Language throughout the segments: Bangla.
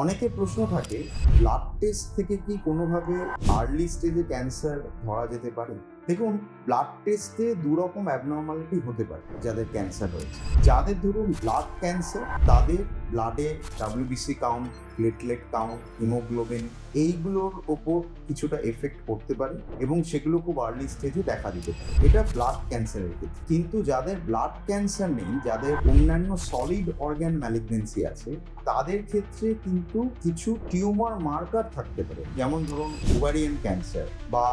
অনেকের প্রশ্ন থাকে, ব্লাড টেস্ট থেকে কি কোনোভাবে আর্লি স্টেজে ক্যান্সার ধরা যেতে পারে? দেখুন, ব্লাড টেস্টে দুরকম অ্যাবনর্মালিটি হতে পারে যাদের ক্যান্সার হয়েছে। যাদের ধরুন ব্লাড ক্যান্সার, তাদের ব্লাডে WBC count, platelet count, haemoglobin এইগুলোর ওপর কিছুটা এফেক্ট করতে পারে এবং সেগুলো খুব আর্লি স্টেজে দেখা দিতে পারে। এটা ব্লাড ক্যান্সারের ক্ষেত্রে। কিন্তু যাদের ব্লাড ক্যান্সার নেই, যাদের অন্যান্য সলিড অর্গান ম্যালিগনেন্সি আছে, তাদের ক্ষেত্রে কিন্তু কিছু টিউমার মার্কার থাকতে পারে। যেমন ধরুন ওভারিয়ান ক্যান্সার বা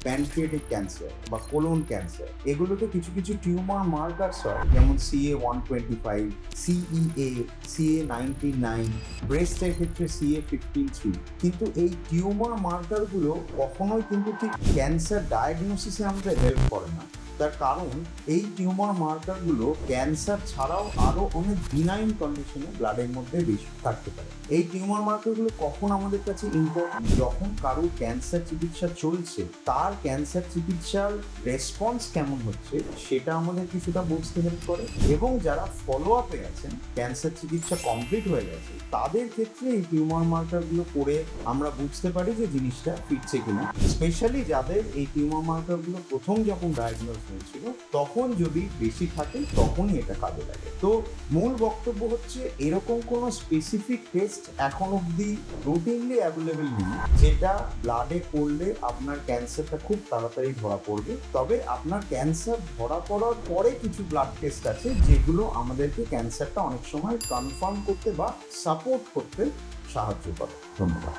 প্যানক্রিয়াটিক ক্যান্সার বা কোলন ক্যান্সার, এগুলোতে কিছু কিছু টিউমার মার্কারস হয়, যেমন CA-125, CEA, CA-19-9, ব্রেস্টের ক্ষেত্রে CA-15-3। কিন্তু এই টিউমার মার্কারগুলো কখনোই কিন্তু ঠিক ক্যান্সার ডায়াগনোসিসে আমাদের হেল্প করে না। তার কারণ এই টিউমার মার্কারগুলো ক্যান্সার ছাড়াও আরও অনেক বিনাইন কন্ডিশনে ব্লাডের মধ্যে বেশি থাকতে পারে। এই টিউমার মার্কারগুলো কখন আমাদের কাছে ইম্পর্টেন্ট? যখন কারো ক্যান্সার চিকিৎসা চলছে, তার ক্যান্সার চিকিৎসার রেসপন্স কেমন হচ্ছে সেটা আমাদের কিছুটা বুঝতে হেল্প করে। এবং যারা ফলো আপে আছেন, ক্যান্সার চিকিৎসা কমপ্লিট হয়ে গেছে, তাদের ক্ষেত্রে এই টিউমার মার্কারগুলো করে আমরা বুঝতে পারি যে জিনিসটা ফিরছে কিনা। স্পেশালি যাদের এই টিউমার মার্কারগুলো প্রথম যখন ডায়াগনোজ হয়েছিল, তখন যদি বেশি থাকে তখনই এটা কাজে লাগে। তো মূল বক্তব্য হচ্ছে, এরকম কোনো স্পেসিফিক টেস্ট এখন অবধি রুটিনলি অ্যাভেলেবেল নেই যেটা ব্লাডে করলে আপনার ক্যান্সারটা খুব তাড়াতাড়ি ধরা পড়বে। তবে আপনার ক্যান্সার ধরা পড়ার পরে কিছু ব্লাড টেস্ট আছে যেগুলো আমাদেরকে ক্যান্সারটা অনেক সময় কনফার্ম করতে বা সাপোর্ট করতে সাহায্য করে। ধন্যবাদ।